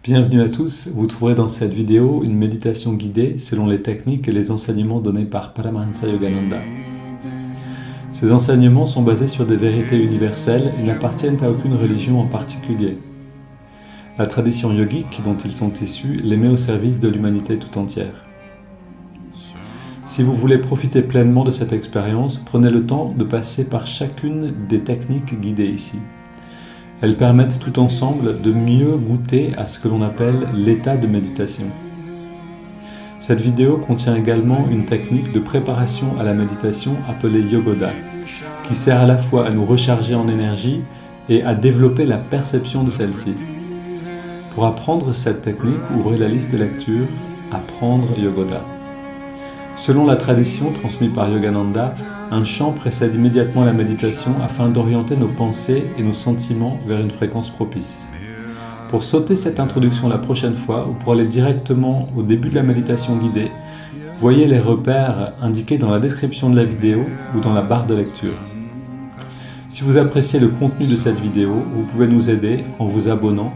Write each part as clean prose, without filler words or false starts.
Bienvenue à tous, vous trouverez dans cette vidéo une méditation guidée selon les techniques et les enseignements donnés par Paramahansa Yogananda. Ces enseignements sont basés sur des vérités universelles et n'appartiennent à aucune religion en particulier. La tradition yogique dont ils sont issus les met au service de l'humanité tout entière. Si vous voulez profiter pleinement de cette expérience, prenez le temps de passer par chacune des techniques guidées ici. Elles permettent tout ensemble de mieux goûter à ce que l'on appelle l'état de méditation. Cette vidéo contient également une technique de préparation à la méditation appelée Yogoda, qui sert à la fois à nous recharger en énergie et à développer la perception de celle-ci. Pour apprendre cette technique, ouvrez la liste de lecture « Apprendre Yogoda ». Selon la tradition transmise par Yogananda, un chant précède immédiatement la méditation afin d'orienter nos pensées et nos sentiments vers une fréquence propice. Pour sauter cette introduction la prochaine fois ou pour aller directement au début de la méditation guidée, voyez les repères indiqués dans la description de la vidéo ou dans la barre de lecture. Si vous appréciez le contenu de cette vidéo, vous pouvez nous aider en vous abonnant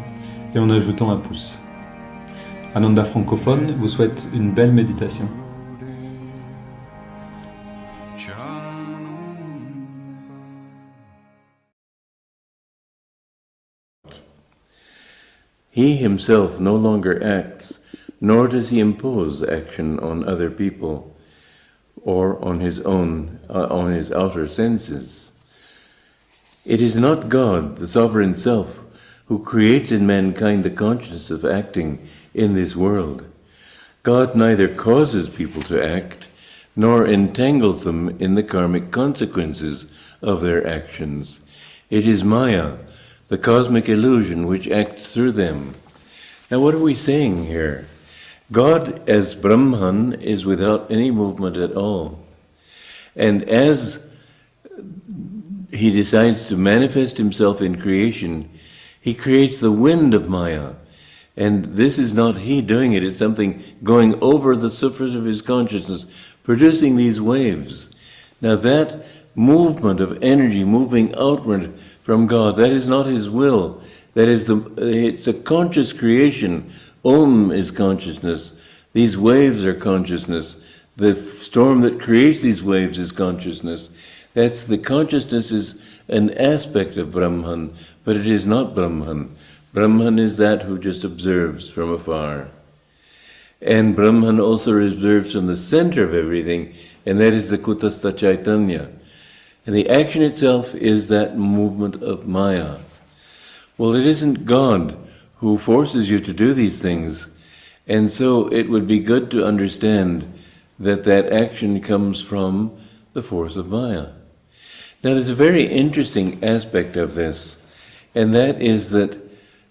et en ajoutant un pouce. Ananda francophone vous souhaite une belle méditation. He himself no longer acts, nor does he impose action on other people or on his outer senses. It is not God, the sovereign self, who creates in mankind the consciousness of acting in this world. God neither causes people to act, nor entangles them in the karmic consequences of their actions. It is Maya, the cosmic illusion which acts through them. Now what are we saying here? God as Brahman is without any movement at all. And as he decides to manifest himself in creation, he creates the wind of Maya. And this is not he doing it, it's something going over the surface of his consciousness, producing these waves. Now that movement of energy moving outward from God, that is not his will. That is it's a conscious creation. Om is consciousness. These waves are consciousness. The storm that creates these waves is consciousness. That's the consciousness is an aspect of Brahman, but it is not Brahman. Brahman is that who just observes from afar. And Brahman also observes from the center of everything, and that is the Kutastha Chaitanya. And the action itself is that movement of Maya. Well, it isn't God who forces you to do these things. And so it would be good to understand that that action comes from the force of Maya. Now there's a very interesting aspect of this, and that is that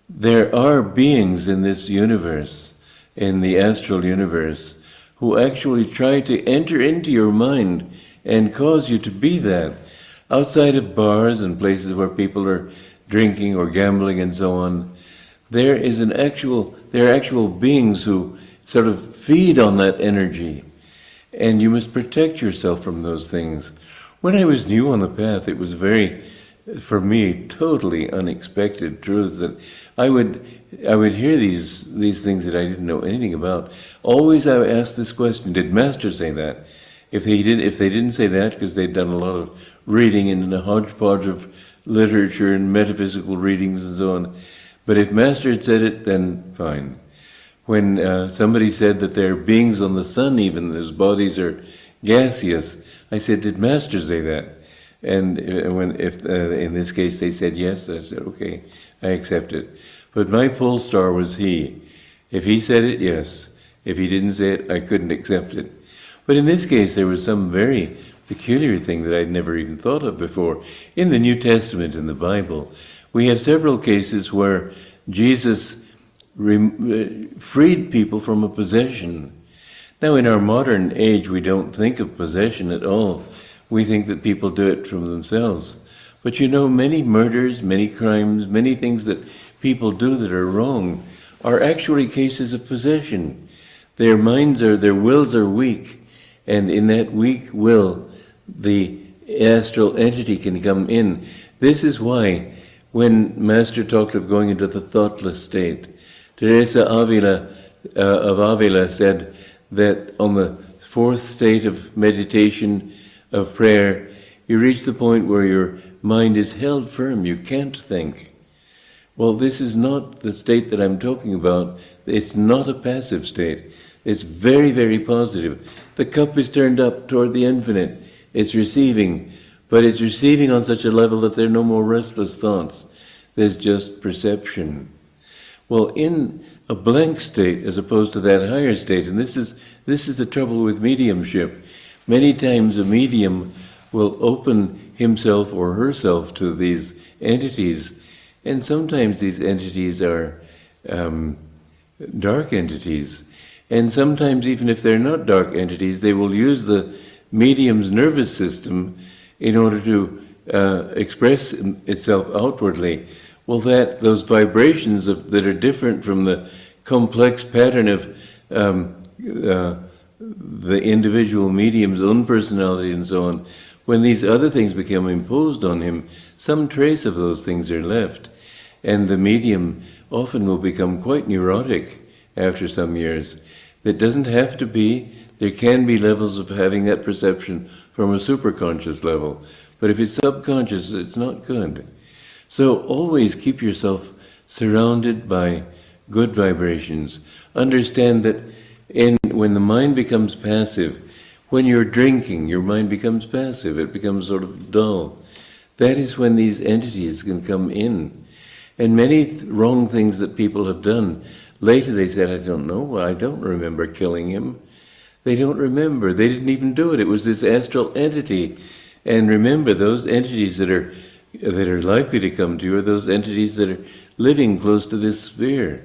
there are beings in this universe, in the astral universe, who actually try to enter into your mind and cause you to be that. Outside of bars and places where people are drinking or gambling and so on, there are actual beings who sort of feed on that energy, and you must protect yourself from those things. When I was new on the path, it was very, for me, totally unexpected truths that I would hear these things that I didn't know anything about. Always I would ask this question: did Master say that? If they didn't say that, because they'd done a lot of reading in a hodgepodge of literature and metaphysical readings and so on. But if Master had said it, then fine. When somebody said that there are beings on the sun even, whose bodies are gaseous, I said, did Master say that? And if in this case they said yes, I said, okay, I accept it. But my pole star was he. If he said it, yes. If he didn't say it, I couldn't accept it. But in this case, there was some very peculiar thing that I'd never even thought of before. In the New Testament, in the Bible, we have several cases where Jesus freed people from a possession. Now, in our modern age, we don't think of possession at all. We think that people do it from themselves. But you know, many murders, many crimes, many things that people do that are wrong are actually cases of possession. Their wills are weak, and in that weak will, the astral entity can come in. This is why when Master talked of going into the thoughtless state, Teresa Avila of Avila said that on the fourth state of meditation, of prayer, you reach the point where your mind is held firm, you can't think. Well, this is not the state that I'm talking about. It's not a passive state. It's very, very positive. The cup is turned up toward the infinite. It's receiving, but it's receiving on such a level that there are no more restless thoughts. There's just perception. Well, in a blank state, as opposed to that higher state, and this is the trouble with mediumship. Many times a medium will open himself or herself to these entities, and sometimes these entities are dark entities. And sometimes, even if they're not dark entities, they will use the medium's nervous system in order to express itself outwardly. Well, those vibrations that are different from the complex pattern of the individual medium's own personality and so on, when these other things become imposed on him, some trace of those things are left. And the medium often will become quite neurotic after some years. It doesn't have to be. There can be levels of having that perception from a superconscious level. But if it's subconscious, it's not good. So always keep yourself surrounded by good vibrations. Understand that when the mind becomes passive, when you're drinking, your mind becomes passive. It becomes sort of dull. That is when these entities can come in. And many wrong things that people have done, later they said, I don't know, I don't remember killing him. They don't remember. They didn't even do it. It was this astral entity. And remember, those entities that are likely to come to you are those entities that are living close to this sphere.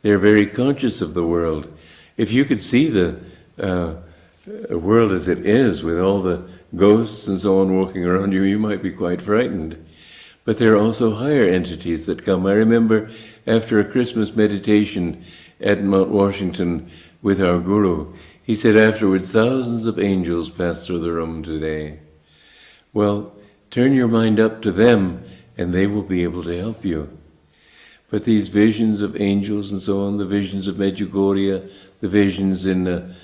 They're very conscious of the world. If you could see the world as it is, with all the ghosts and so on walking around you, you might be quite frightened. But there are also higher entities that come. I remember after a Christmas meditation at Mount Washington with our Guru, he said afterwards, thousands of angels passed through the room today. Well, turn your mind up to them and they will be able to help you. But these visions of angels and so on, the visions of Medjugorje, the visions in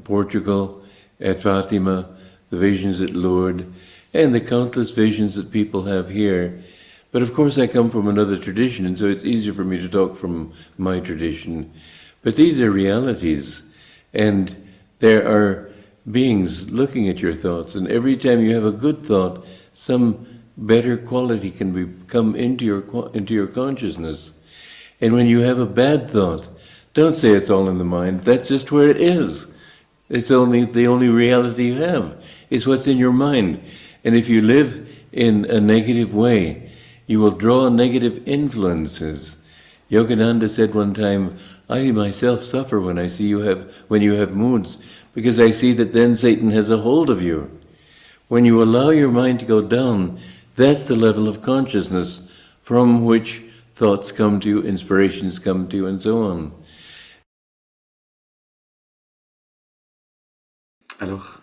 Portugal, at Fatima, the visions at Lourdes, and the countless visions that people have here. But of course I come from another tradition, and so it's easier for me to talk from my tradition. But these are realities, and there are beings looking at your thoughts, and every time you have a good thought, some better quality can come into your consciousness. And when you have a bad thought, don't say it's all in the mind. That's just where it is. It's the only reality you have is what's in your mind. And if you live in a negative way, you will draw negative influences. Yogananda said one time, I myself suffer when I see you have moods, because I see that then Satan has a hold of you. When you allow your mind to go down, that's the level of consciousness from which thoughts come to you, inspirations come to you, and so on. Alors,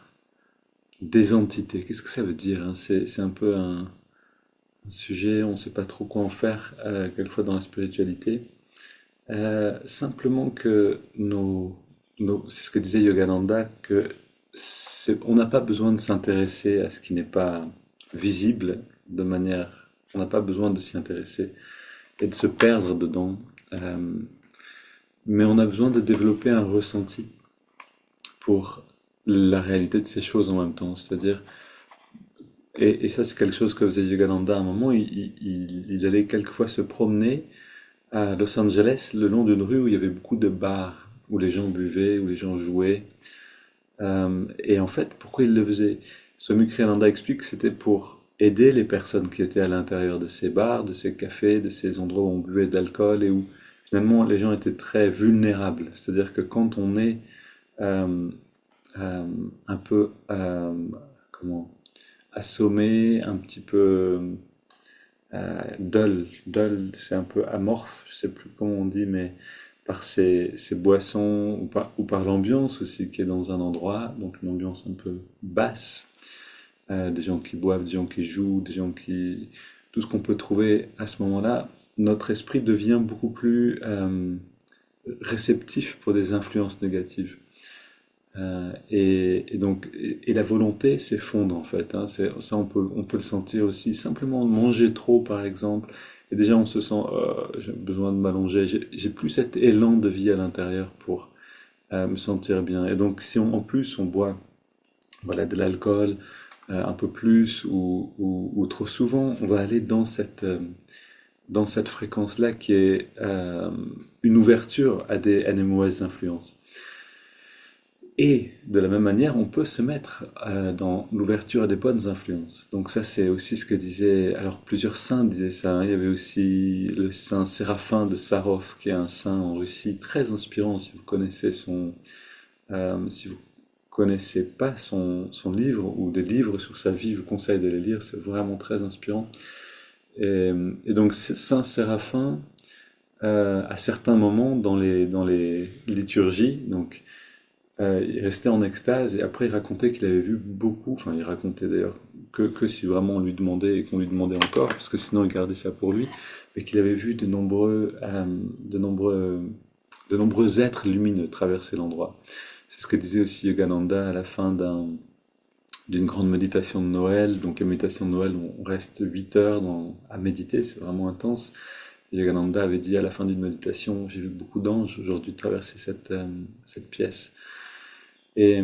des entités, qu'est-ce que ça veut dire, hein? C'est un peu un sujet, on ne sait pas trop quoi en faire, quelquefois dans la spiritualité. Simplement que c'est ce que disait Yogananda, on n'a pas besoin de s'intéresser à ce qui n'est pas visible on n'a pas besoin de s'y intéresser et de se perdre dedans, mais on a besoin de développer un ressenti pour la réalité de ces choses en même temps, c'est-à-dire, et ça c'est quelque chose que faisait Yogananda à un moment, il allait quelquefois se promener à Los Angeles, le long d'une rue où il y avait beaucoup de bars, où les gens buvaient, où les gens jouaient. Et en fait, pourquoi il le faisait? Swami Kriyananda explique que c'était pour aider les personnes qui étaient à l'intérieur de ces bars, de ces cafés, de ces endroits où on buvait de l'alcool et où finalement les gens étaient très vulnérables. C'est-à-dire que quand on est un peu assommé, un petit peu dull, c'est un peu amorphe, je sais plus comment on dit, mais par ces boissons ou par l'ambiance aussi qui est dans un endroit, donc une ambiance un peu basse, des gens qui boivent, des gens qui jouent, des gens qui tout ce qu'on peut trouver à ce moment-là, notre esprit devient beaucoup plus réceptif pour des influences négatives. Et la volonté s'effondre en fait, hein. Ça on peut le sentir aussi. Simplement manger trop par exemple, et déjà on se sent j'ai besoin de m'allonger, j'ai plus cet élan de vie à l'intérieur pour me sentir bien. Et donc si en plus on boit voilà, de l'alcool un peu plus ou trop souvent, on va aller dans cette fréquence-là qui est une ouverture à des mauvaises influences. Et de la même manière, on peut se mettre dans l'ouverture à des bonnes influences. Donc ça, c'est aussi ce que disait... Alors plusieurs saints disaient ça, hein. Il y avait aussi le saint Séraphin de Sarov, qui est un saint en Russie très inspirant. Si vous connaissez si vous connaissez pas son livre ou des livres sur sa vie, je vous conseille de les lire. C'est vraiment très inspirant. Et donc saint Séraphin, à certains moments dans les liturgies, donc il restait en extase et après il racontait qu'il avait vu beaucoup, enfin il racontait d'ailleurs que si vraiment on lui demandait et qu'on lui demandait encore, parce que sinon il gardait ça pour lui, mais qu'il avait vu de nombreux êtres lumineux traverser l'endroit. C'est ce que disait aussi Yogananda à la fin d'une grande méditation de Noël. Donc la méditation de Noël, on reste 8 heures à méditer, c'est vraiment intense. Yogananda avait dit à la fin d'une méditation, j'ai vu beaucoup d'anges aujourd'hui traverser cette pièce. Et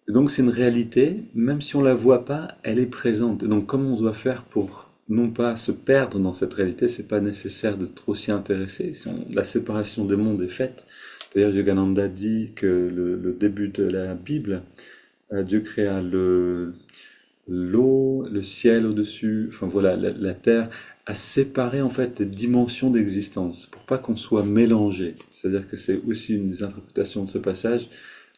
donc c'est une réalité, même si on la voit pas, elle est présente. Et donc comment on doit faire pour non pas se perdre dans cette réalité, c'est pas nécessaire de trop s'y intéresser. La séparation des mondes est faite. D'ailleurs, Yogananda dit que le début de la Bible, Dieu créa l'eau, le ciel au-dessus, enfin voilà, la terre, a séparé en fait les dimensions d'existence pour pas qu'on soit mélangé. C'est-à-dire que c'est aussi une des interprétations de ce passage.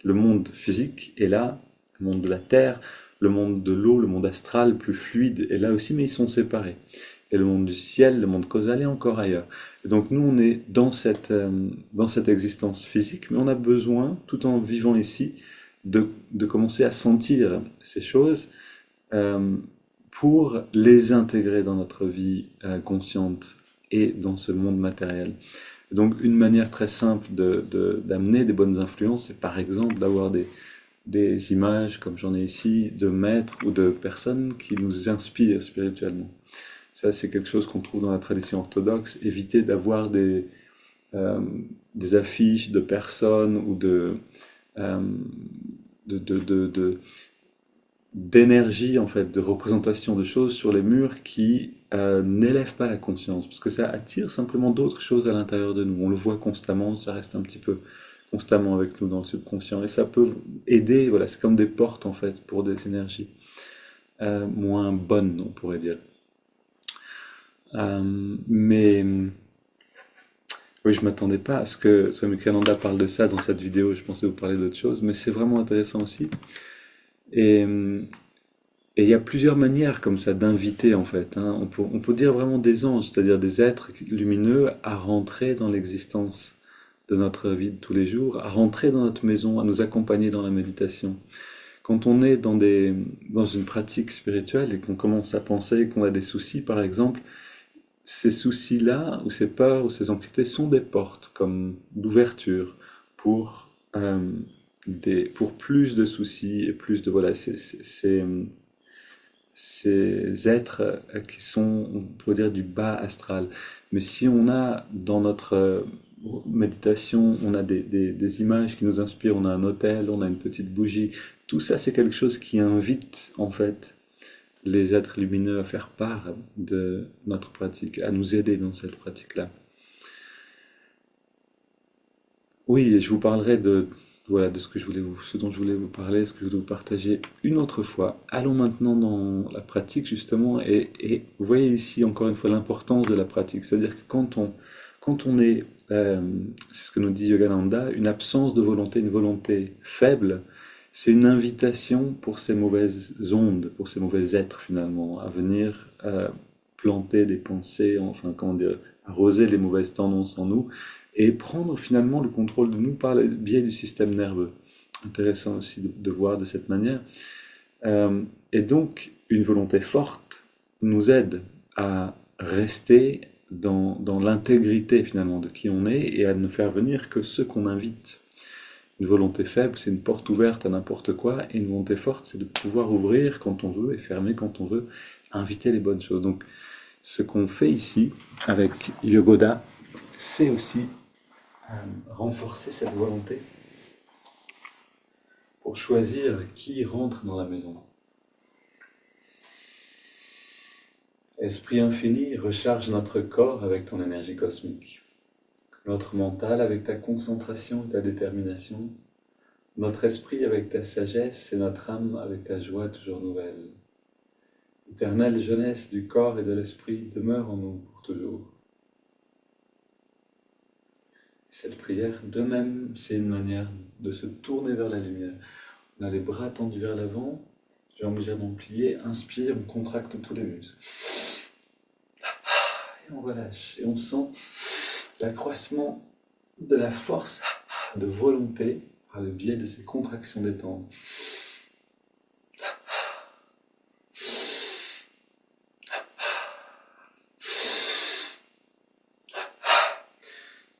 Le monde physique est là, le monde de la terre, le monde de l'eau, le monde astral plus fluide est là aussi, mais ils sont séparés. Et le monde du ciel, le monde causal est encore ailleurs. Et donc nous, on est dans cette existence physique, mais on a besoin, tout en vivant ici, de commencer à sentir ces choses euh, pour les intégrer dans notre vie consciente et dans ce monde matériel. Donc une manière très simple d'amener des bonnes influences, c'est par exemple d'avoir des images, comme j'en ai ici, de maîtres ou de personnes qui nous inspirent spirituellement. Ça, c'est quelque chose qu'on trouve dans la tradition orthodoxe. Éviter d'avoir euh, des affiches de personnes ou euh, d'énergie, en fait, de représentation de choses sur les murs qui n'élèvent pas la conscience, parce que ça attire simplement d'autres choses à l'intérieur de nous. On le voit constamment, ça reste un petit peu constamment avec nous dans le subconscient, et ça peut aider, voilà, c'est comme des portes, en fait, pour des énergies moins bonnes, on pourrait dire. Mais oui, je m'attendais pas à ce que Swami Kriyananda parle de ça dans cette vidéo, je pensais vous parler d'autre chose, mais c'est vraiment intéressant aussi. Et il y a plusieurs manières comme ça d'inviter en fait, hein. On peut dire vraiment des anges, c'est-à-dire des êtres lumineux à rentrer dans l'existence de notre vie de tous les jours, à rentrer dans notre maison, à nous accompagner dans la méditation. Quand on est dans une pratique spirituelle et qu'on commence à penser qu'on a des soucis par exemple, ces soucis-là, ou ces peurs, ou ces anxiétés sont des portes, comme d'ouverture, pour, pour plus de soucis et plus de... Voilà, ces êtres qui sont, on pourrait dire, du bas astral. Mais si on a dans notre méditation, on a des images qui nous inspirent, on a un autel, on a une petite bougie, tout ça c'est quelque chose qui invite en fait les êtres lumineux à faire part de notre pratique, à nous aider dans cette pratique-là. Oui, et je vous parlerai voilà, de ce dont je voulais vous parler, ce que je voulais vous partager une autre fois. Allons maintenant dans la pratique justement, et vous voyez ici encore une fois l'importance de la pratique. C'est-à-dire que quand on est, c'est ce que nous dit Yogananda, une absence de volonté, une volonté faible, c'est une invitation pour ces mauvaises ondes, pour ces mauvais êtres finalement, à venir planter des pensées, enfin comment dire, arroser les mauvaises tendances en nous et prendre finalement le contrôle de nous par le biais du système nerveux. Intéressant aussi de voir de cette manière. Et donc, une volonté forte nous aide à rester dans l'intégrité finalement de qui on est et à ne faire venir que ceux qu'on invite. Une volonté faible, c'est une porte ouverte à n'importe quoi, et une volonté forte, c'est de pouvoir ouvrir quand on veut et fermer quand on veut, inviter les bonnes choses. Donc, ce qu'on fait ici avec Yogoda, c'est aussi renforcer cette volonté pour choisir qui rentre dans la maison. Esprit infini, recharge notre corps avec ton énergie cosmique, notre mental avec ta concentration et ta détermination, notre esprit avec ta sagesse et notre âme avec ta joie toujours nouvelle. Éternelle jeunesse du corps et de l'esprit, demeure en nous pour toujours. Cette prière, de même, c'est une manière de se tourner vers la lumière. On a les bras tendus vers l'avant, jambes légèrement pliées, inspire, on contracte tous les muscles. Et on relâche, et on sent l'accroissement de la force de volonté par le biais de ces contractions détendues.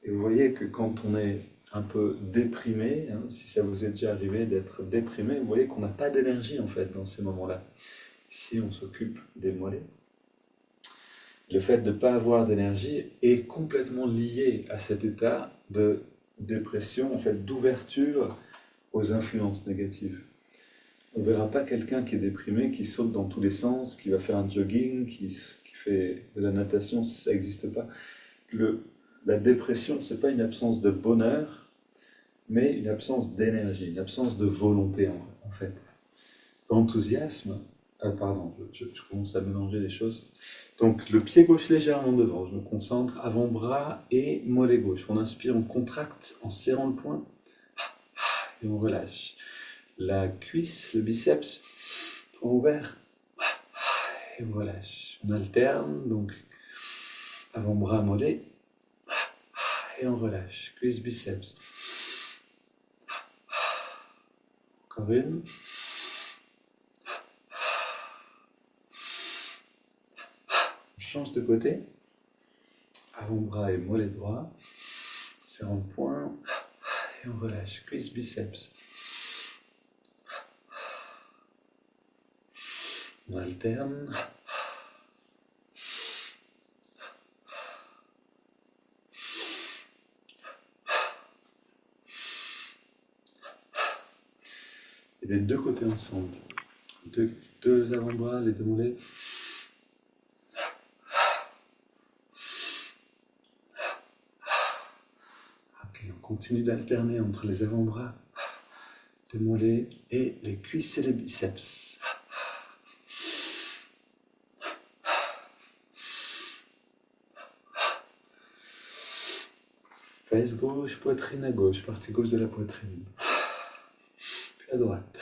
Et vous voyez que quand on est un peu déprimé, si ça vous est déjà arrivé d'être déprimé, vous voyez qu'on n'a pas d'énergie en fait dans ces moments-là. Ici, on s'occupe des mollets. Le fait de ne pas avoir d'énergie est complètement lié à cet état de dépression, en fait, d'ouverture aux influences négatives. On ne verra pas quelqu'un qui est déprimé, qui saute dans tous les sens, qui va faire un jogging, qui fait de la natation, ça n'existe pas. La dépression, ce n'est pas une absence de bonheur, mais une absence d'énergie, une absence de volonté en fait. L'enthousiasme, je commence à mélanger les choses. Donc le pied gauche légèrement devant, je me concentre, avant-bras et mollet gauche. On inspire, on contracte en serrant le poing et on relâche. La cuisse, le biceps, ouvert et on relâche. On alterne, donc avant-bras, mollet et on relâche. Cuisse, biceps. Encore une. On change de côté. Avant-bras et mollet droit. Serrant le poing et on relâche. Cuisse, biceps. On alterne. Et les deux côtés ensemble. Deux avant-bras, les deux mollets. Ok, on continue d'alterner entre les avant-bras, les mollets et les cuisses et les biceps. Fesse gauche, poitrine à gauche, partie gauche de la poitrine. Puis à droite.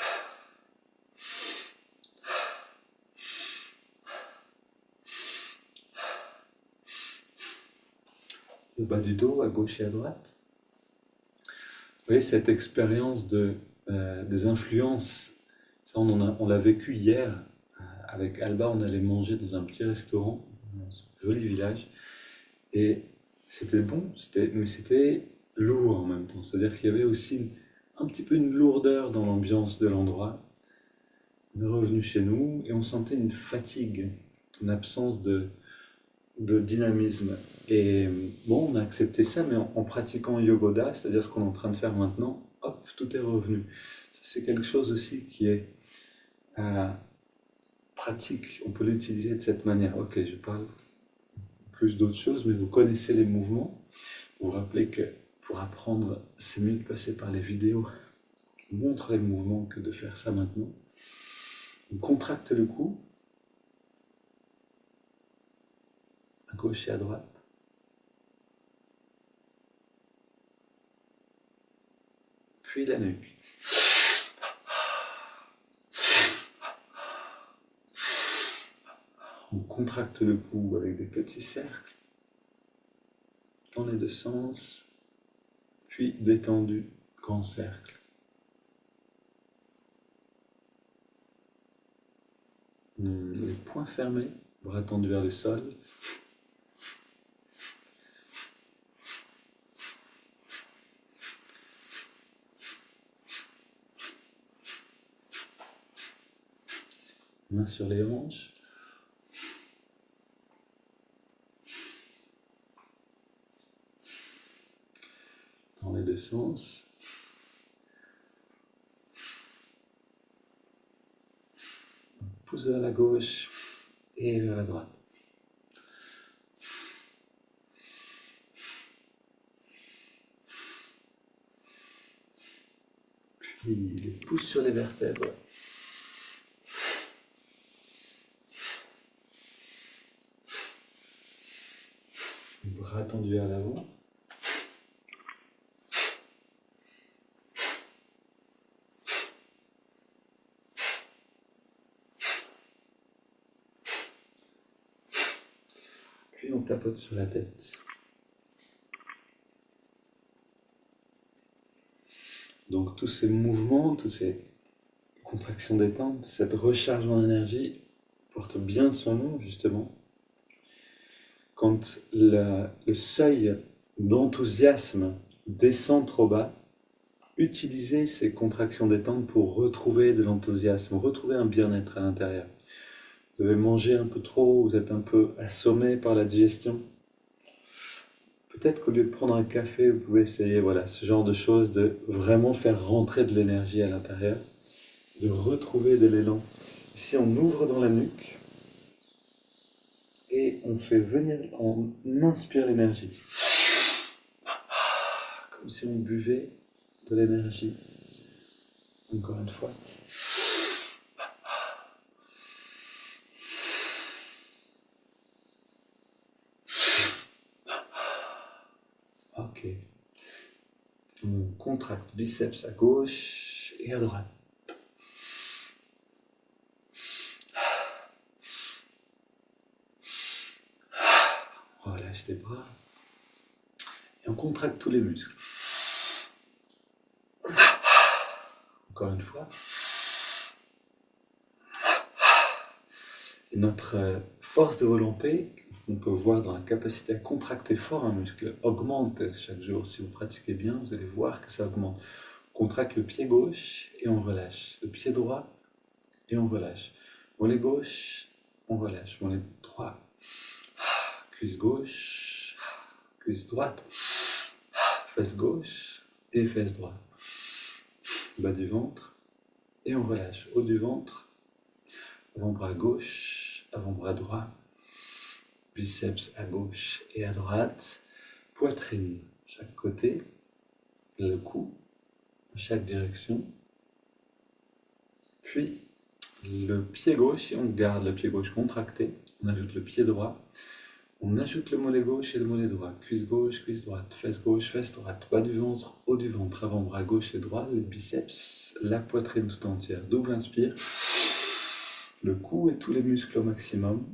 Le bas du dos, à gauche et à droite. Vous voyez cette expérience des influences, ça on l'a vécu hier. Avec Alba, on allait manger dans un petit restaurant, dans un joli village. Et c'était bon, mais c'était lourd en même temps. C'est-à-dire qu'il y avait aussi un petit peu une lourdeur dans l'ambiance de l'endroit. On est revenu chez nous et on sentait une fatigue, une absence de dynamisme. Et bon, on a accepté ça, mais en pratiquant Yogoda, c'est-à-dire ce qu'on est en train de faire maintenant, hop, tout est revenu. C'est quelque chose aussi qui est pratique, on peut l'utiliser de cette manière. Ok, je parle plus d'autres choses, mais vous connaissez les mouvements. Vous vous rappelez que pour apprendre, c'est mieux de passer par les vidéos qui montrent les mouvements que de faire ça maintenant. On contracte le cou, à gauche et à droite. Puis la nuque. On contracte le cou avec des petits cercles dans les deux sens, puis détendu, grand cercle. Les poings fermés, bras tendus vers le sol. Main sur les hanches. Dans les deux sens. Pouce vers la gauche et vers la droite. Puis les pouces sur les vertèbres. Bras tendus à l'avant. Puis on tapote sur la tête. Donc tous ces mouvements, toutes ces contractions détente, cette recharge en énergie porte bien son nom justement. Quand le seuil d'enthousiasme descend trop bas, utilisez ces contractions détente pour retrouver de l'enthousiasme, retrouver un bien-être à l'intérieur. Vous avez mangé un peu trop, vous êtes un peu assommé par la digestion. Peut-être qu'au lieu de prendre un café, vous pouvez essayer ce genre de choses, de vraiment faire rentrer de l'énergie à l'intérieur, de retrouver de l'élan. Ici, on ouvre dans la nuque et on fait venir, on inspire l'énergie. Comme si on buvait de l'énergie. Encore une fois. Ok. On contracte biceps à gauche et à droite. On relâche les bras. Et on contracte tous les muscles. Encore une fois. Et notre force de volonté, on peut voir dans la capacité à contracter fort un muscle, augmente chaque jour. Si vous pratiquez bien, vous allez voir que ça augmente. On contracte le pied gauche et on relâche. Le pied droit et on relâche. Mollet gauche, on relâche. Mollet droit. Cuisse gauche, cuisse droite. Fesse gauche et fesse droite. Bas du ventre et on relâche. Haut du ventre, avant-bras gauche, avant-bras droit. Biceps à gauche et à droite. Poitrine, chaque côté. Le cou, chaque direction. Puis le pied gauche, et on garde le pied gauche contracté. On ajoute le pied droit. On ajoute le mollet gauche et le mollet droit. Cuisse gauche, cuisse droite. Fesse gauche, fesse droite. Bas du ventre, haut du ventre. Avant-bras gauche et droit. Les biceps, la poitrine tout entière. Double inspire. Le cou et tous les muscles au maximum.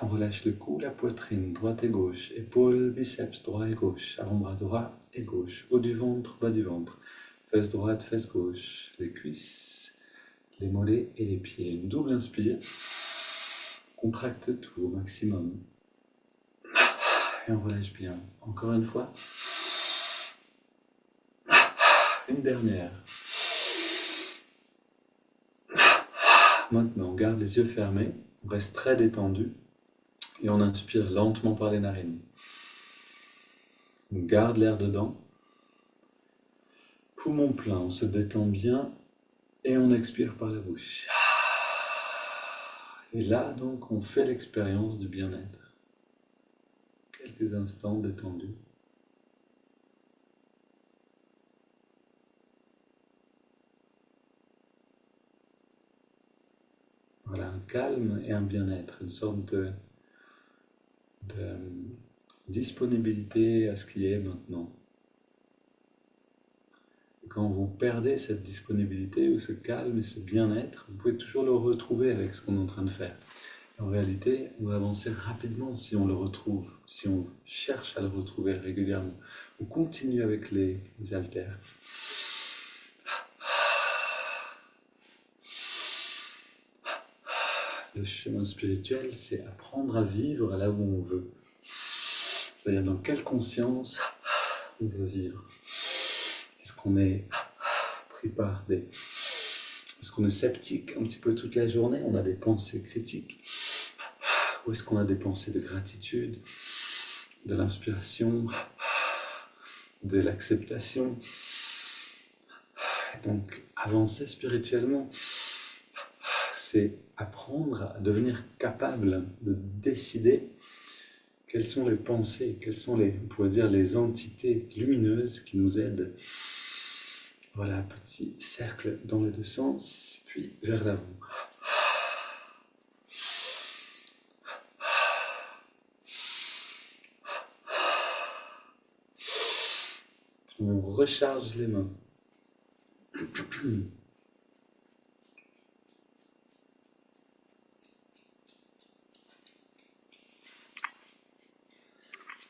On relâche le cou, la poitrine, droite et gauche, épaules, biceps, droit et gauche, avant-bras droit et gauche, haut du ventre, bas du ventre, fesse droite, fesse gauche, les cuisses, les mollets et les pieds. Une double inspire, contracte tout au maximum. Et on relâche bien. Encore une fois. Une dernière. Maintenant, on garde les yeux fermés, on reste très détendu. Et on inspire lentement par les narines. On garde l'air dedans. Poumon plein, on se détend bien. Et on expire par la bouche. Et là, donc, on fait l'expérience du bien-être. Quelques instants détendus. Voilà, un calme et un bien-être, une sorte de disponibilité à ce qui est maintenant. Et quand vous perdez cette disponibilité ou ce calme et ce bien-être, vous pouvez toujours le retrouver avec ce qu'on est en train de faire. En réalité, on va avancer rapidement si on le retrouve, si on cherche à le retrouver régulièrement. On continue avec les haltères. Le chemin spirituel, c'est apprendre à vivre là où on veut. C'est-à-dire dans quelle conscience on veut vivre. Est-ce qu'on est pris par des Est-ce qu'on est sceptique un petit peu toute la journée? On a des pensées critiques? Ou est-ce qu'on a des pensées de gratitude, de l'inspiration, de l'acceptation? Donc, avancer spirituellement, c'est apprendre à devenir capable de décider quelles sont les pensées, quelles sont on pourrait dire, les entités lumineuses qui nous aident. Voilà, petit cercle dans les deux sens, puis vers l'avant. On recharge les mains.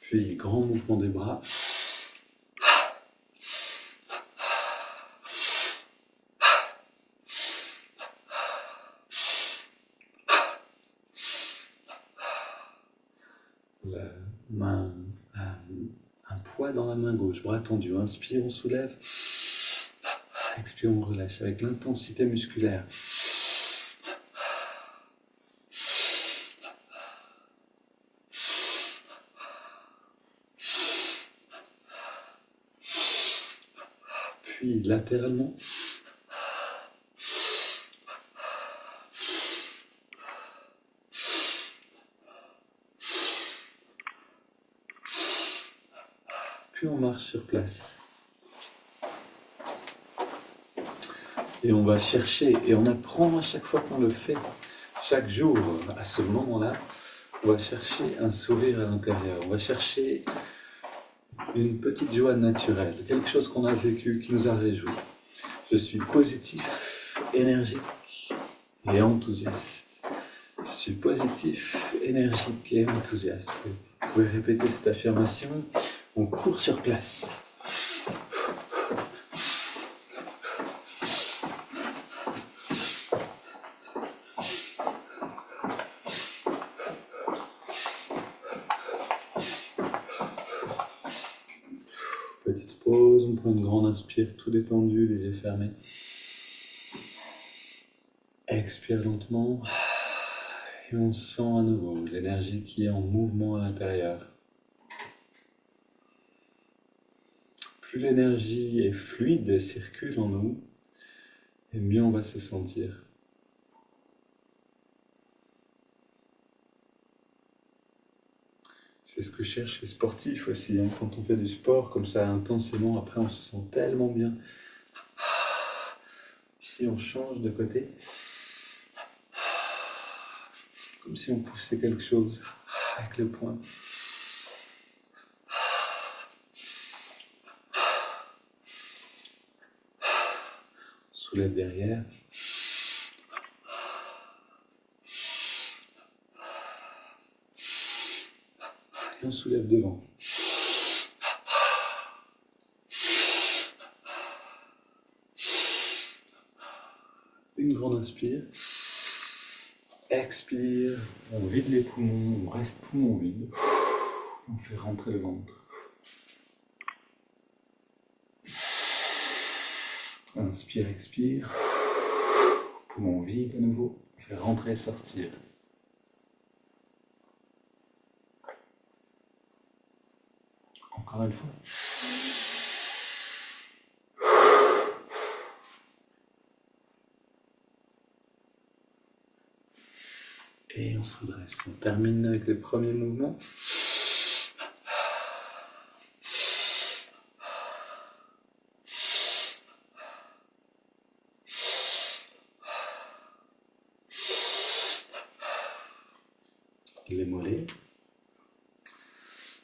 Puis, grand mouvement des bras. La main, un poids dans la main gauche, bras tendu. Inspire, on soulève. Expire, on relâche avec l'intensité musculaire. Puis latéralement. Puis on marche sur place. Et on va chercher, et on apprend à chaque fois qu'on le fait, chaque jour, à ce moment-là, on va chercher un sourire à l'intérieur, on va chercher une petite joie naturelle, quelque chose qu'on a vécu, qui nous a réjouis. Je suis positif, énergique et enthousiaste. Je suis positif, énergique et enthousiaste. Vous pouvez répéter cette affirmation, on court sur place. Petite pause, on prend une grande inspire, tout détendu, les yeux fermés. Expire lentement. Et on sent à nouveau l'énergie qui est en mouvement à l'intérieur. Plus l'énergie est fluide et circule en nous, et mieux on va se sentir. C'est ce que cherchent les sportifs aussi, hein. Quand on fait du sport comme ça intensément, après on se sent tellement bien. Ici on change de côté, comme si on poussait quelque chose avec le poing. On soulève derrière. Et on soulève devant. Une grande inspire. Expire, on vide les poumons, on reste poumon vide. On fait rentrer le ventre. Inspire, expire. Poumon vide à nouveau. On fait rentrer et sortir. Encore une fois. Et on se redresse. On termine avec les premiers mouvements. Les mollets.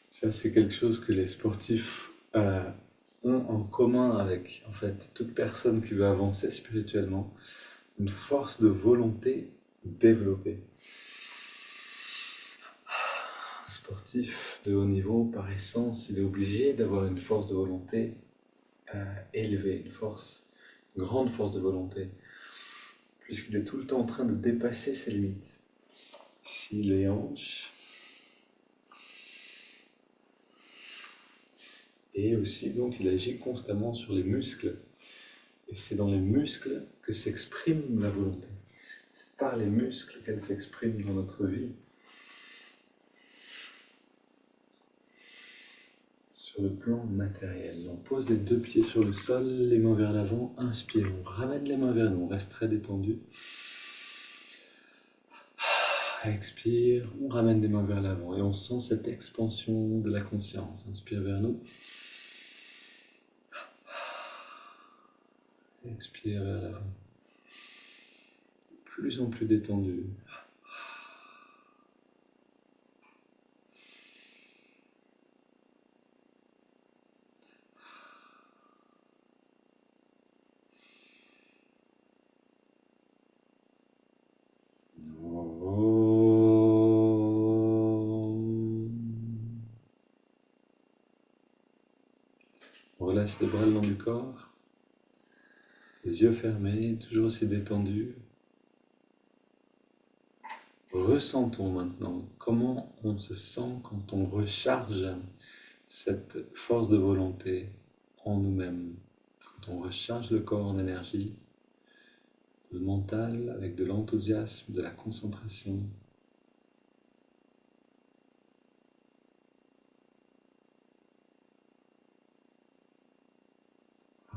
Ça, c'est quelque chose que les sportifs ont en commun avec, en fait, toute personne qui veut avancer spirituellement. Une force de volonté développée. Un sportif de haut niveau, par essence, il est obligé d'avoir une force de volonté élevée, une grande force de volonté, puisqu'il est tout le temps en train de dépasser ses limites. Ici, les hanches. Et aussi, donc, il agit constamment sur les muscles Et c'est dans les muscles que s'exprime la volonté. C'est par les muscles qu'elle s'exprime dans notre vie. Sur le plan matériel, on pose les deux pieds sur le sol, les mains vers l'avant, inspire, on ramène les mains vers nous, on reste très détendu. Expire, on ramène les mains vers l'avant et on sent cette expansion de la conscience. Inspire vers nous. Expire vers l'avant. Plus en plus détendu. On relâche les bras le long du corps. Les yeux fermés, toujours aussi détendus. Ressentons maintenant comment on se sent quand on recharge cette force de volonté en nous-mêmes. Quand on recharge le corps en énergie, le mental avec de l'enthousiasme, de la concentration.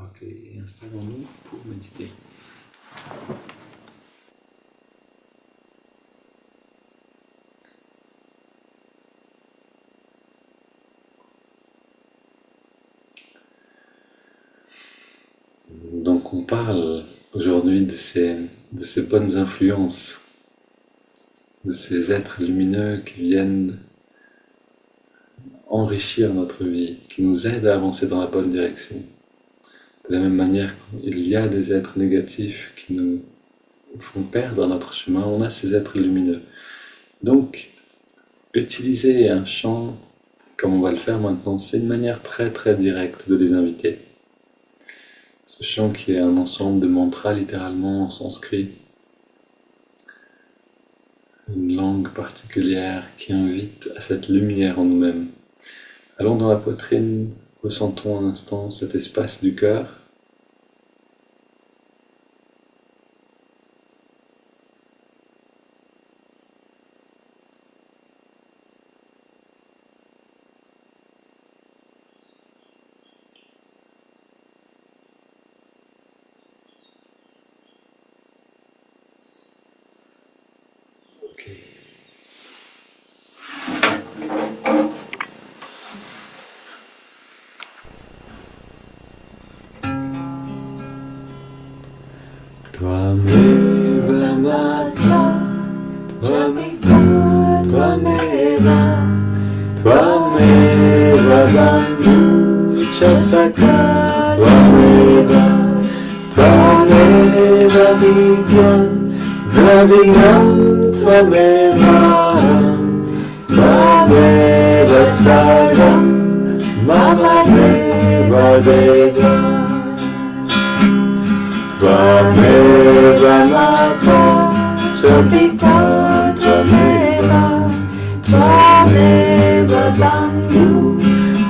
Ok, et installons-nous pour méditer. Donc on parle aujourd'hui de ces bonnes influences, de ces êtres lumineux qui viennent enrichir notre vie, qui nous aident à avancer dans la bonne direction. De la même manière qu'il y a des êtres négatifs qui nous font perdre notre chemin, on a ces êtres lumineux. Donc, utiliser un chant, comme on va le faire maintenant, c'est une manière très très directe de les inviter. Ce chant qui est un ensemble de mantras littéralement en sanskrit, une langue particulière qui invite à cette lumière en nous-mêmes. Allons dans la poitrine, ressentons un instant cet espace du cœur. Ok. Tvameva Mata, Tvameva, Tvameva Bandhu Chasaka, Tvameva Vidyan, Dravinam Tvameva, Tvameva Sarvam, Mama Deva Deva. Tvameva Mata, Chapita, Tvameva, Tvameva Bandhu,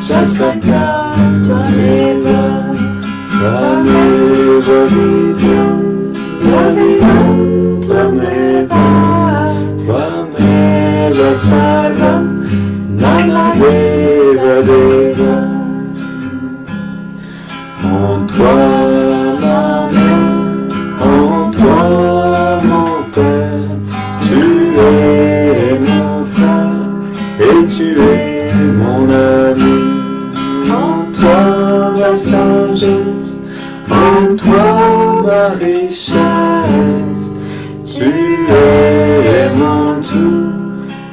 Chasaka, Tvameva, Tvameva Vidyam, Dravinam, Tvameva, Tvameva Sarvam, Namadeva Deva. En toi, ma mère, en toi, mon père, tu es mon frère et tu es mon ami. En toi, ma sagesse, en toi, ma richesse, tu es mon tout,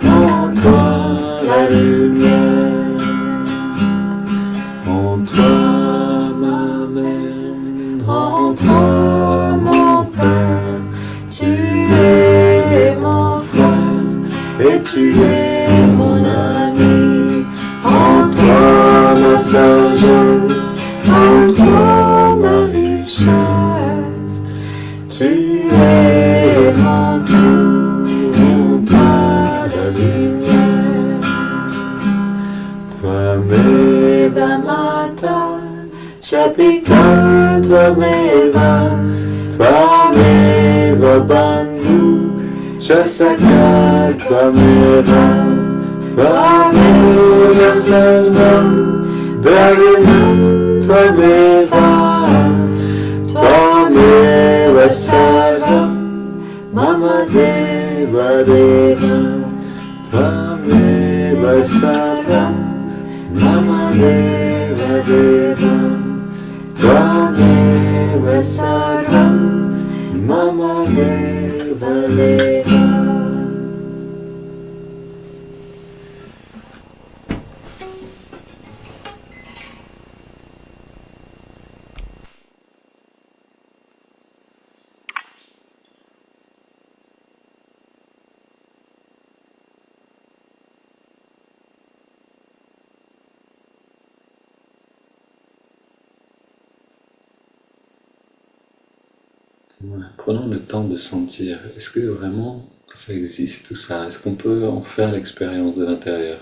en toi, la lumière. En toi, ma mère, en toi, mon père, tu es mon frère et tu es mon ami. En toi, ma sagesse, en toi, ma richesse, tu es mon tout, en toi, la lumière. Tvameva Mata, Chapita Tvameva, Tvameva Bandhu, Chasaka Tvameva, Tvameva Sarvam, Dravinam Tvameva, Tvameva Sarvam, Mama Deva Deva, Tvameva Sarvam, Mama Deva Deva. Tvameva sarvam, Mama Deva Deva. Voilà, prenons le temps de sentir. Est-ce que vraiment ça existe ça? Est-ce qu'on peut en faire l'expérience de l'intérieur?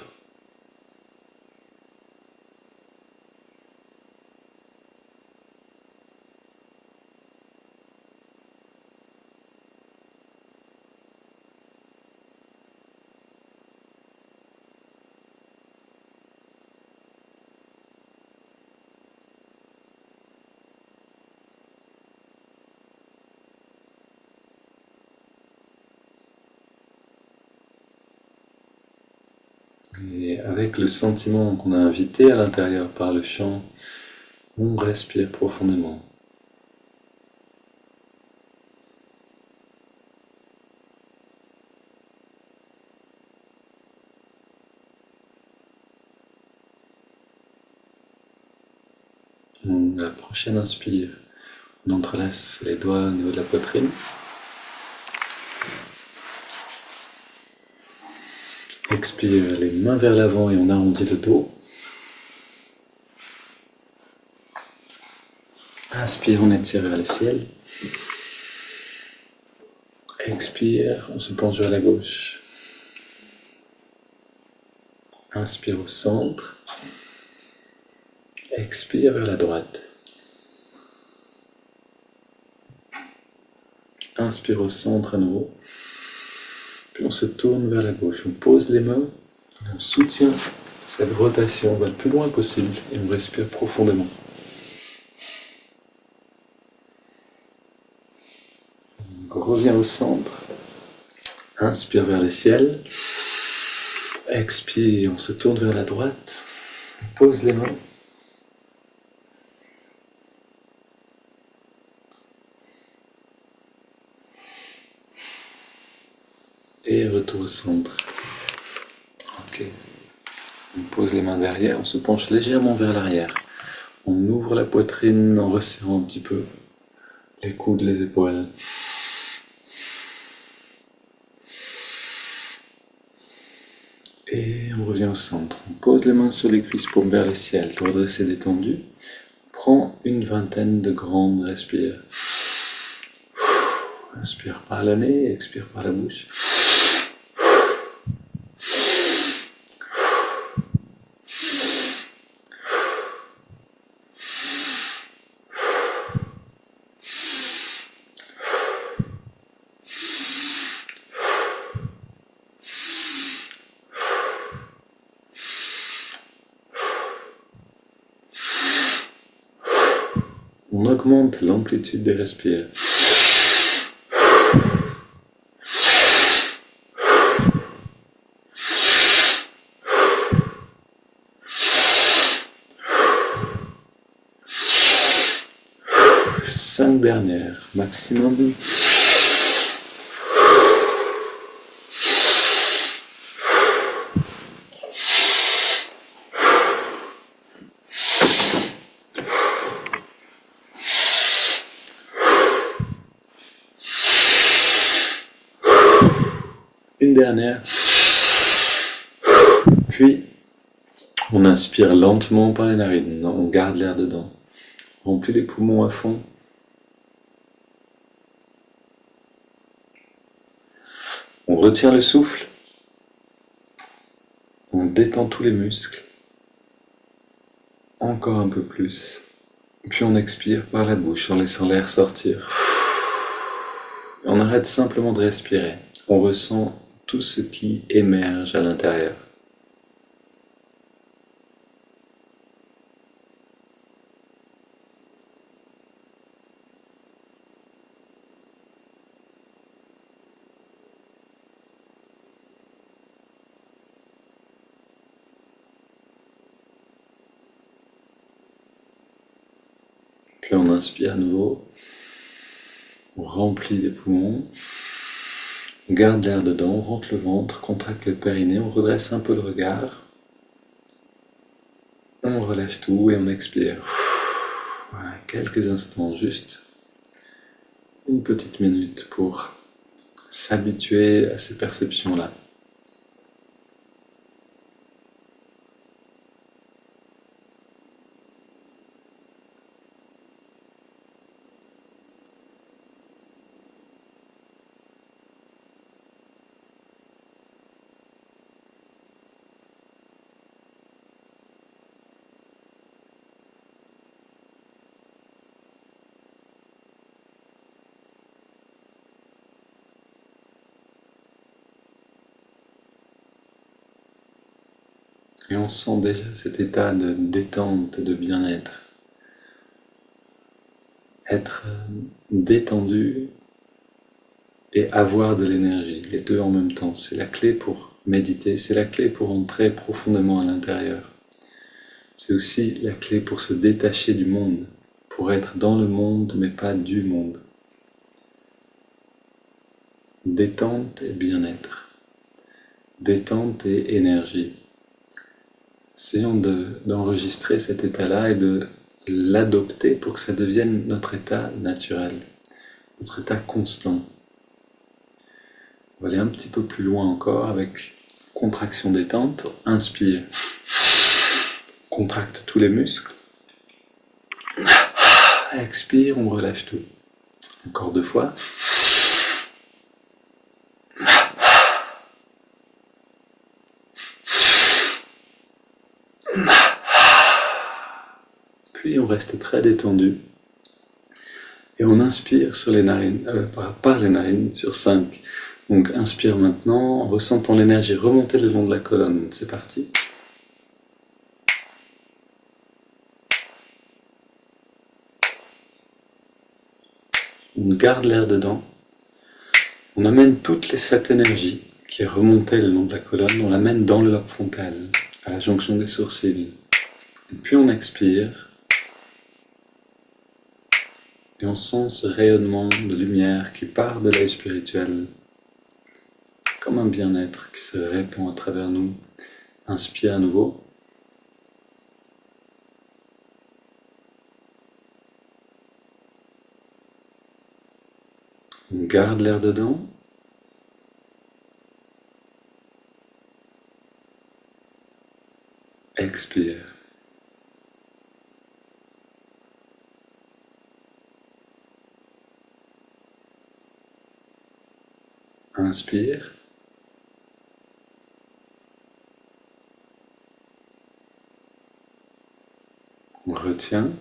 Et avec le sentiment qu'on a invité à l'intérieur par le chant, on respire profondément. La prochaine inspire, on entrelace les doigts au niveau de la poitrine. Expire les mains vers l'avant et on arrondit le dos. Inspire, on étire vers le ciel. Expire, on se penche vers la gauche. Inspire au centre. Expire vers la droite. Inspire au centre à nouveau. Puis on se tourne vers la gauche. On pose les mains, on soutient cette rotation, on va le plus loin possible et on respire profondément. On revient au centre. Inspire vers le ciel. Expire, on se tourne vers la droite. On pose les mains. Et retour au centre. Ok. On pose les mains derrière, on se penche légèrement vers l'arrière. On ouvre la poitrine en resserrant un petit peu les coudes, les épaules. Et on revient au centre. On pose les mains sur les cuisses, paumes vers le ciel, redressé, détendu. Prends une vingtaine de grandes respires. Inspire par le nez, expire par la bouche. On augmente l'amplitude des respires. Cinq dernières, maximum. Une dernière. Puis, on inspire lentement par les narines. On garde l'air dedans. On remplit les poumons à fond. On retient le souffle. On détend tous les muscles. Encore un peu plus. Puis on expire par la bouche en laissant l'air sortir. Et on arrête simplement de respirer. On ressent tout ce qui émerge à l'intérieur. Puis on inspire à nouveau, on remplit les poumons, on garde l'air dedans, on rentre le ventre, contracte le périnée, on redresse un peu le regard, on relâche tout et on expire. Voilà, quelques instants, juste une petite minute pour s'habituer à ces perceptions-là. Et on sent déjà cet état de détente et de bien-être. Être détendu et avoir de l'énergie, les deux en même temps. C'est la clé pour méditer, c'est la clé pour entrer profondément à l'intérieur. C'est aussi la clé pour se détacher du monde, pour être dans le monde mais pas du monde. Détente et bien-être. Détente et énergie. Essayons d'enregistrer cet état-là et de l'adopter pour que ça devienne notre état naturel, notre état constant. On va aller un petit peu plus loin encore avec contraction détente. Inspire. Contracte tous les muscles. Expire, on relâche tout. Encore 2 fois. Puis on reste très détendu. Et on inspire sur les narines, par les narines sur 5. Donc inspire maintenant, en ressentant l'énergie remonter le long de la colonne. C'est parti. On garde l'air dedans. On amène cette énergie qui est remontée le long de la colonne, on l'amène dans le lobe frontal, à la jonction des sourcils. Et puis on expire. Et on sent ce rayonnement de lumière qui part de l'œil spirituel, comme un bien-être qui se répand à travers nous. Inspire à nouveau. On garde l'air dedans. Expire. Inspire. On retient.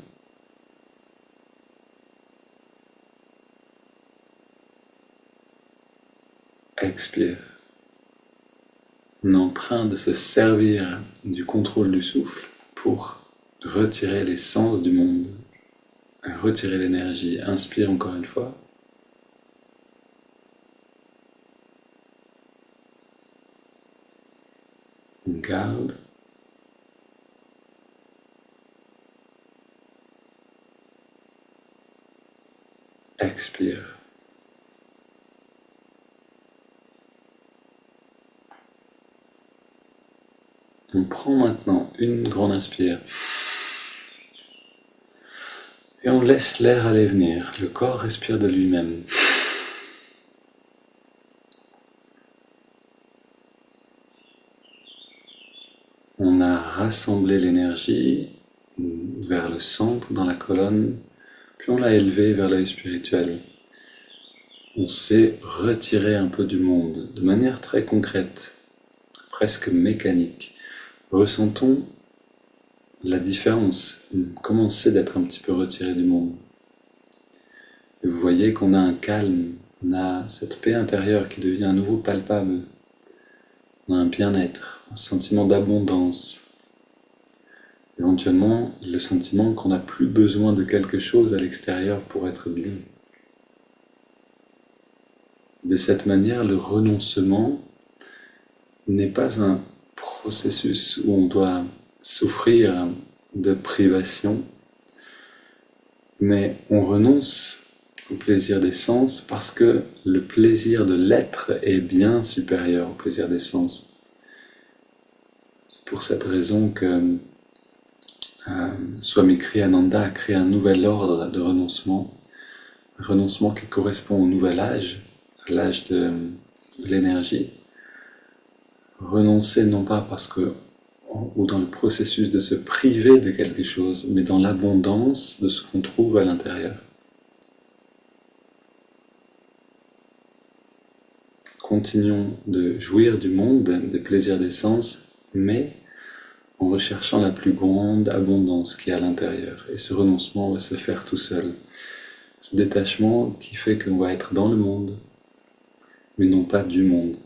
Expire. On est en train de se servir du contrôle du souffle pour retirer l'essence du monde, retirer l'énergie. Inspire encore une fois. On garde. Expire. On prend maintenant une grande inspire. Et on laisse l'air aller venir. Le corps respire de lui-même. On a rassemblé l'énergie vers le centre, dans la colonne, puis on l'a élevée vers l'œil spirituel. On s'est retiré un peu du monde, de manière très concrète, presque mécanique. Ressentons la différence, comment c'est d'être un petit peu retiré du monde. Et vous voyez qu'on a un calme, on a cette paix intérieure qui devient à nouveau palpable, on a un bien-être, un sentiment d'abondance, éventuellement le sentiment qu'on n'a plus besoin de quelque chose à l'extérieur pour être bien. De cette manière, le renoncement n'est pas un processus où on doit souffrir de privation, mais on renonce au plaisir des sens parce que le plaisir de l'être est bien supérieur au plaisir des sens. C'est pour cette raison que Swami Kriyananda a créé un nouvel ordre de renoncement, un renoncement qui correspond au nouvel âge, à l'âge de l'énergie. Renoncer non pas parce que, ou dans le processus de se priver de quelque chose, mais dans l'abondance de ce qu'on trouve à l'intérieur. Continuons de jouir du monde, des plaisirs des sens, mais en recherchant la plus grande abondance qui est à l'intérieur. Et ce renoncement va se faire tout seul. Ce détachement qui fait qu'on va être dans le monde, mais non pas du monde.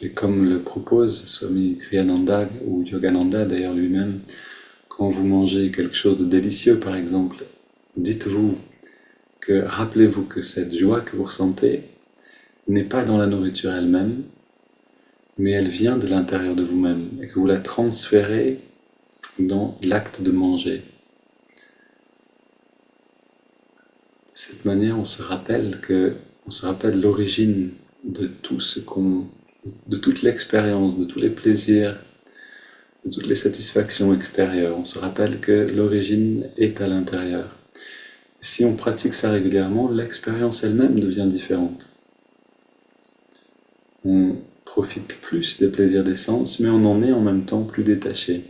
Et comme le propose Swami Kriyananda ou Yogananda d'ailleurs lui-même, quand vous mangez quelque chose de délicieux par exemple, dites-vous que, rappelez-vous que cette joie que vous ressentez n'est pas dans la nourriture elle-même, mais elle vient de l'intérieur de vous-même et que vous la transférez dans l'acte de manger. De cette manière, on se rappelle l'origine de tout de toute l'expérience, de tous les plaisirs, de toutes les satisfactions extérieures. On se rappelle que l'origine est à l'intérieur. Si on pratique ça régulièrement, l'expérience elle-même devient différente. On profite plus des plaisirs des sens, mais on en est en même temps plus détaché.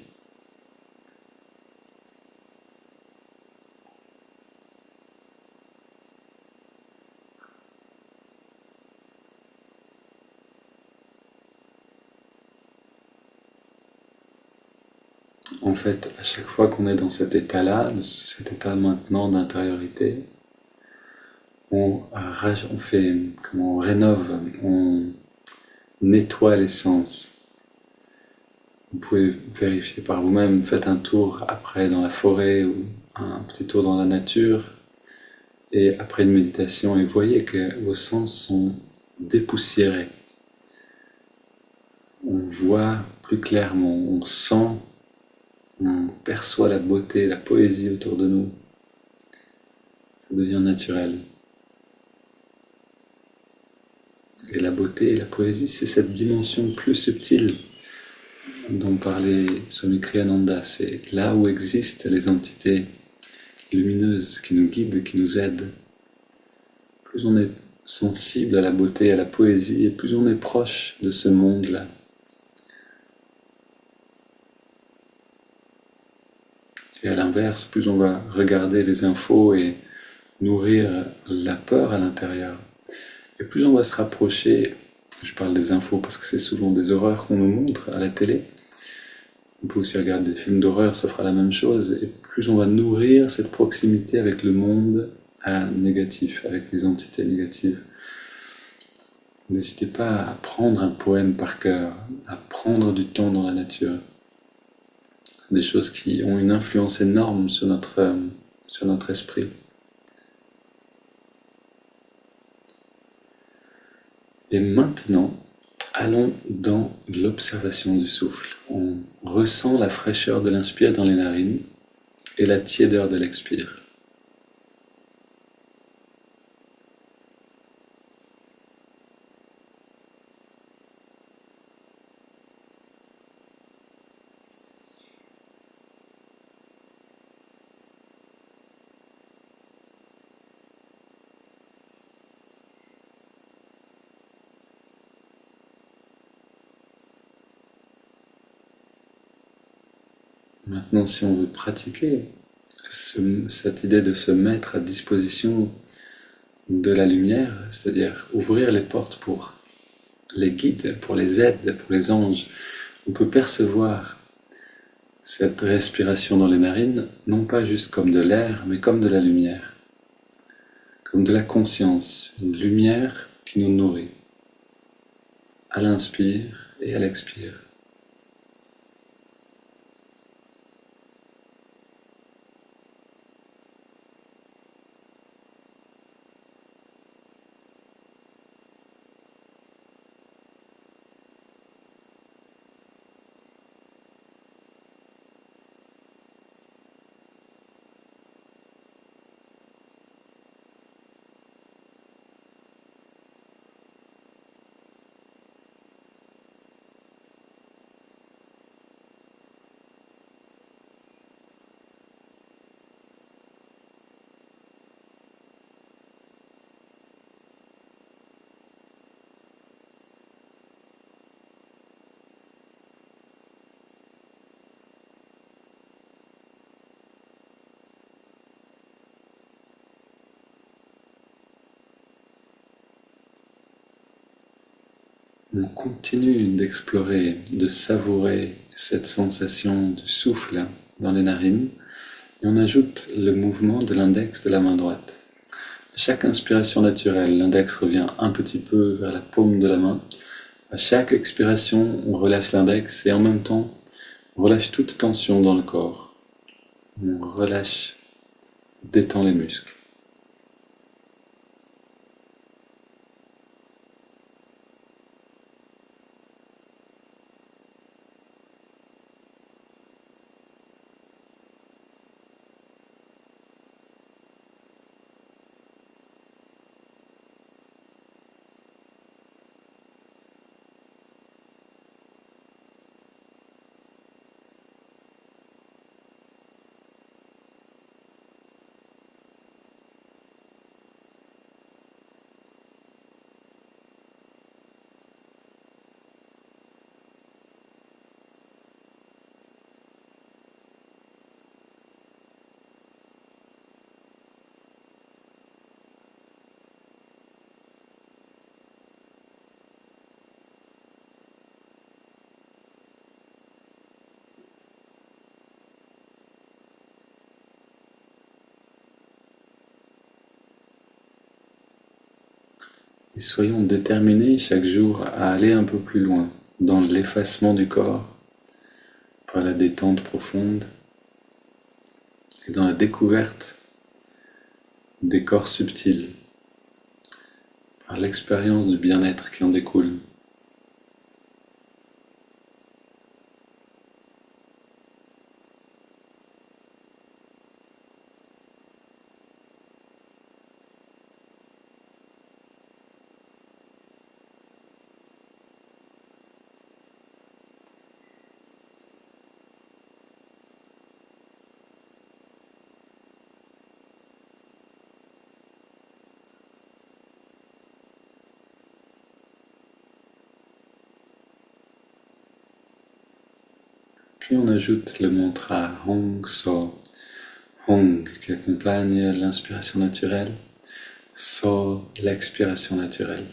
En fait, à chaque fois qu'on est dans cet état-là, cet état maintenant d'intériorité, on fait, comment on rénove, on nettoie les sens. Vous pouvez vérifier par vous-même, faites un tour après dans la forêt ou un petit tour dans la nature, et après une méditation, et voyez que vos sens sont dépoussiérés. On voit plus clairement, on sent, on perçoit la beauté, la poésie autour de nous. Ça devient naturel. Et la beauté et la poésie, c'est cette dimension plus subtile dont parlait Swami Kriyananda. C'est là où existent les entités lumineuses qui nous guident, qui nous aident. Plus on est sensible à la beauté, à la poésie, et plus on est proche de ce monde-là. Et à l'inverse, plus on va regarder les infos et nourrir la peur à l'intérieur, et plus on va se rapprocher, je parle des infos parce que c'est souvent des horreurs qu'on nous montre à la télé, on peut aussi regarder des films d'horreur, ça fera la même chose, et plus on va nourrir cette proximité avec le monde négatif, avec les entités négatives. N'hésitez pas à prendre un poème par cœur, à prendre du temps dans la nature. Des choses qui ont une influence énorme sur notre esprit. Et maintenant, allons dans l'observation du souffle. On ressent la fraîcheur de l'inspire dans les narines et la tiédeur de l'expire. Maintenant, si on veut pratiquer cette idée de se mettre à disposition de la lumière, c'est-à-dire ouvrir les portes pour les guides, pour les aides, pour les anges, on peut percevoir cette respiration dans les narines, non pas juste comme de l'air, mais comme de la lumière, comme de la conscience, une lumière qui nous nourrit, à l'inspire et à l'expire. On continue d'explorer, de savourer cette sensation du souffle dans les narines et on ajoute le mouvement de l'index de la main droite. À chaque inspiration naturelle, l'index revient un petit peu vers la paume de la main. À chaque expiration, on relâche l'index et en même temps, on relâche toute tension dans le corps. On relâche, détend les muscles. Et soyons déterminés chaque jour à aller un peu plus loin dans l'effacement du corps par la détente profonde et dans la découverte des corps subtils par l'expérience du bien-être qui en découle. Puis on ajoute le mantra Hong So, Hong qui accompagne l'inspiration naturelle, So l'expiration naturelle.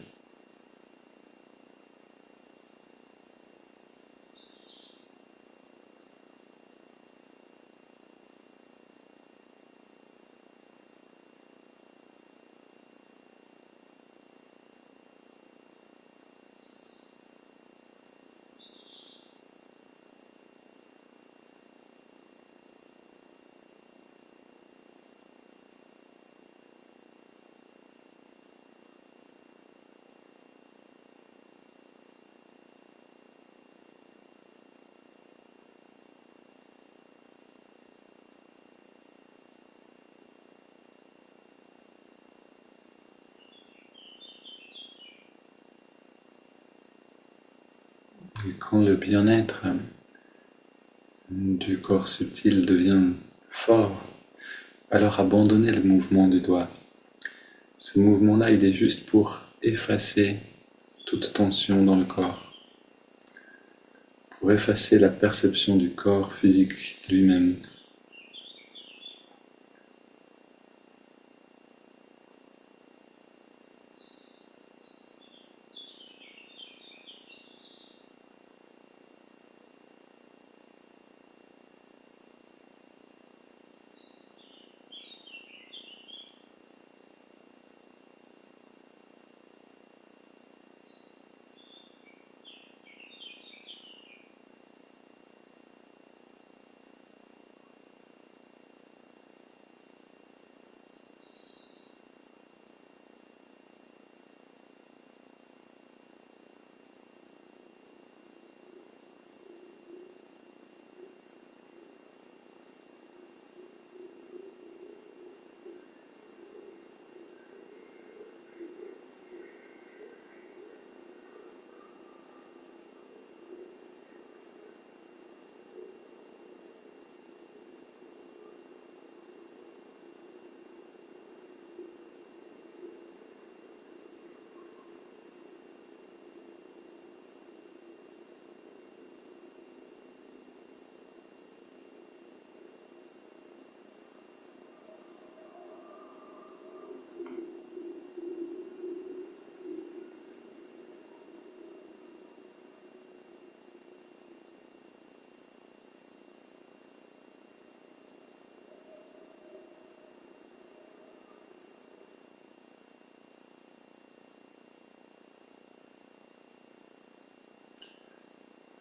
Et quand le bien-être du corps subtil devient fort, alors abandonnez le mouvement du doigt. Ce mouvement-là, il est juste pour effacer toute tension dans le corps, pour effacer la perception du corps physique lui-même.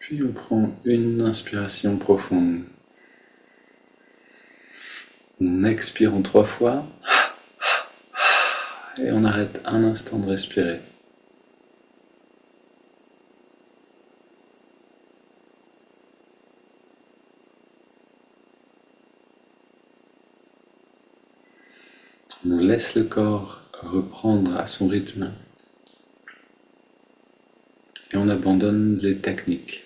Puis on prend une inspiration profonde. On expire en 3 fois. Et on arrête un instant de respirer. On laisse le corps reprendre à son rythme. Et on abandonne les techniques.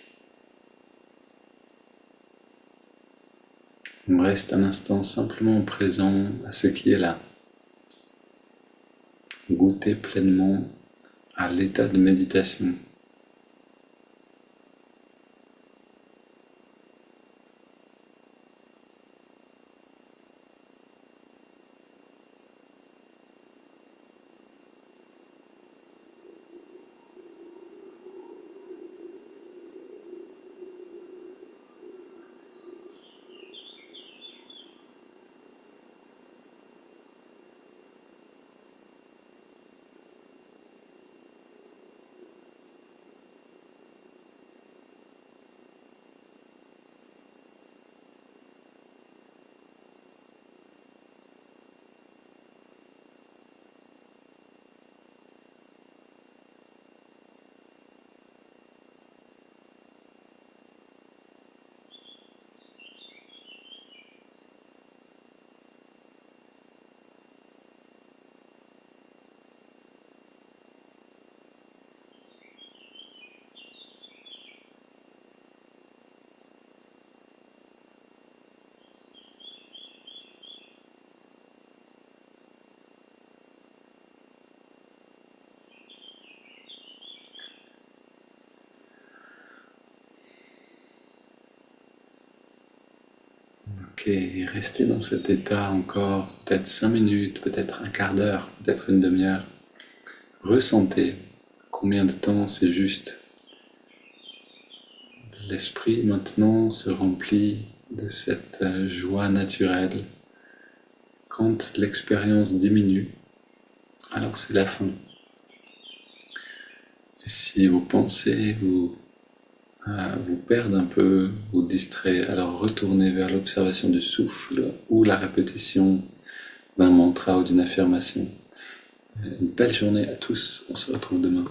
On reste un instant simplement présent à ce qui est là. Goûter pleinement à l'état de méditation. Ok, restez dans cet état encore peut-être 5 minutes, peut-être un quart d'heure, peut-être une demi-heure. Ressentez combien de temps c'est juste. L'esprit maintenant se remplit de cette joie naturelle. Quand l'expérience diminue, alors c'est la fin. Et si vos pensées vous perdent un peu, vous distraient, alors retournez vers l'observation du souffle ou la répétition d'un mantra ou d'une affirmation. Une belle journée à tous, on se retrouve demain.